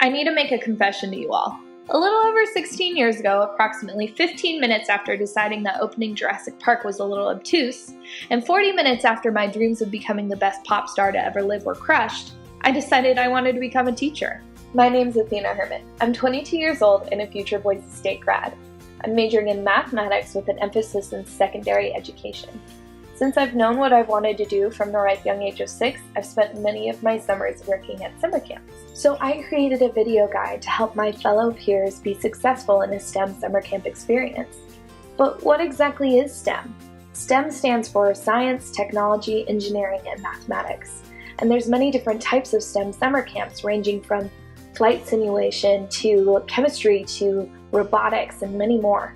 I need to make a confession to you all. A little over 16 years ago, approximately 15 minutes after deciding that opening Jurassic Park was a little obtuse, and 40 minutes after my dreams of becoming the best pop star to ever live were crushed, I decided I wanted to become a teacher. My name's Athena Herman. I'm 22 years old and a future Boise State grad. I'm majoring in mathematics with an emphasis in secondary education. Since I've known what I've wanted to do from the ripe young age of 6, I've spent many of my summers working at summer camps. So I created a video guide to help my fellow peers be successful in a STEM summer camp experience. But what exactly is STEM? STEM stands for Science, Technology, Engineering, and Mathematics. And there's many different types of STEM summer camps ranging from flight simulation to chemistry to robotics and many more.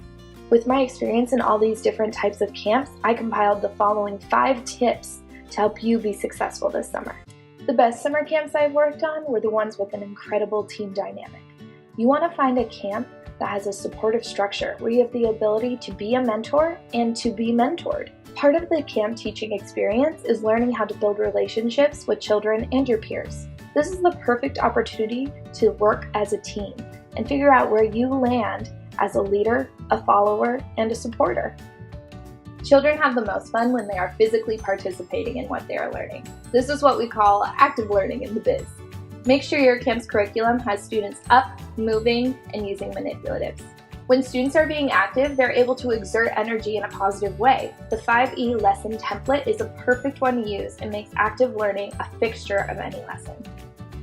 With my experience in all these different types of camps, I compiled the following 5 tips to help you be successful this summer. The best summer camps I've worked on were the ones with an incredible team dynamic. You want to find a camp that has a supportive structure where you have the ability to be a mentor and to be mentored. Part of the camp teaching experience is learning how to build relationships with children and your peers. This is the perfect opportunity to work as a team and figure out where you land as a leader, a follower, and a supporter. Children have the most fun when they are physically participating in what they are learning. This is what we call active learning in the biz. Make sure your camp's curriculum has students up, moving, and using manipulatives. When students are being active, they're able to exert energy in a positive way. The 5E lesson template is a perfect one to use and makes active learning a fixture of any lesson.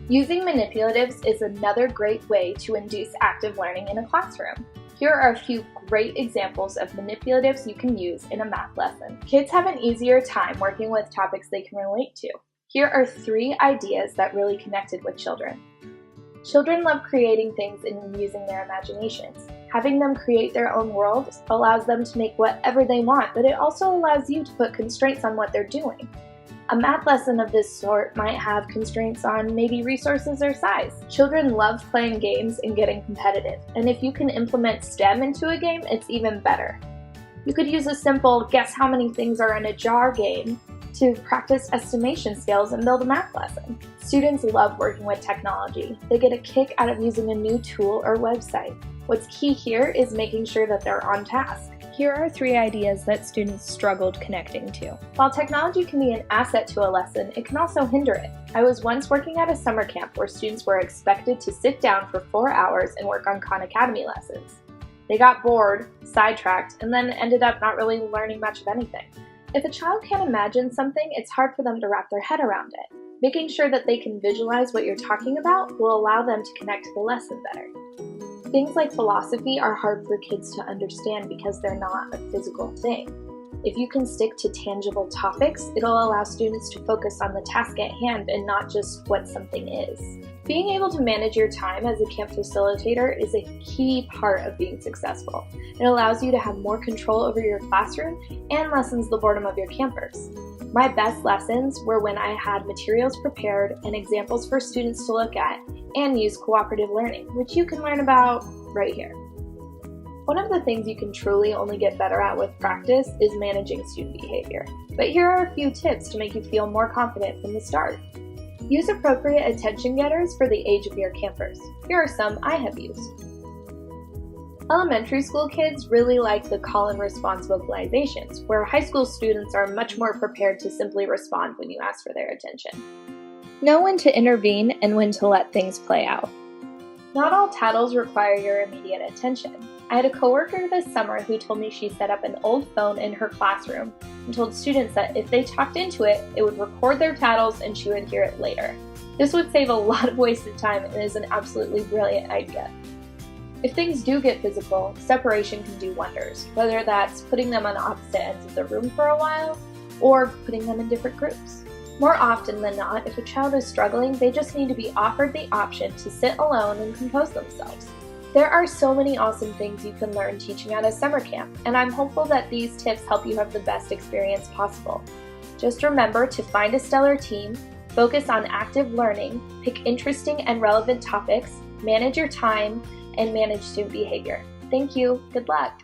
Using manipulatives is another great way to induce active learning in a classroom. Here are a few great examples of manipulatives you can use in a math lesson. Kids have an easier time working with topics they can relate to. Here are 3 ideas that really connected with children. Children love creating things and using their imaginations. Having them create their own world allows them to make whatever they want, but it also allows you to put constraints on what they're doing. A math lesson of this sort might have constraints on maybe resources or size. Children love playing games and getting competitive, and if you can implement STEM into a game, it's even better. You could use a simple guess how many things are in a jar game to practice estimation skills and build a math lesson. Students love working with technology. They get a kick out of using a new tool or website. What's key here is making sure that they're on task. Here are 3 ideas that students struggled connecting to. While technology can be an asset to a lesson, it can also hinder it. I was once working at a summer camp where students were expected to sit down for 4 hours and work on Khan Academy lessons. They got bored, sidetracked, and then ended up not really learning much of anything. If a child can't imagine something, it's hard for them to wrap their head around it. Making sure that they can visualize what you're talking about will allow them to connect to the lesson better. Things like philosophy are hard for kids to understand because they're not a physical thing. If you can stick to tangible topics, it'll allow students to focus on the task at hand and not just what something is. Being able to manage your time as a camp facilitator is a key part of being successful. It allows you to have more control over your classroom and lessens the boredom of your campers. My best lessons were when I had materials prepared and examples for students to look at and use cooperative learning, which you can learn about right here. One of the things you can truly only get better at with practice is managing student behavior. But here are a few tips to make you feel more confident from the start. Use appropriate attention getters for the age of your campers. Here are some I have used. Elementary school kids really like the call and response vocalizations, where high school students are much more prepared to simply respond when you ask for their attention. Know when to intervene and when to let things play out. Not all tattles require your immediate attention. I had a coworker this summer who told me she set up an old phone in her classroom and told students that if they talked into it, it would record their tattles and she would hear it later. This would save a lot of wasted time and is an absolutely brilliant idea. If things do get physical, separation can do wonders, whether that's putting them on opposite ends of the room for a while or putting them in different groups. More often than not, if a child is struggling, they just need to be offered the option to sit alone and compose themselves. There are so many awesome things you can learn teaching at a summer camp, and I'm hopeful that these tips help you have the best experience possible. Just remember to find a stellar team, focus on active learning, pick interesting and relevant topics, manage your time, and manage student behavior. Thank you. Good luck.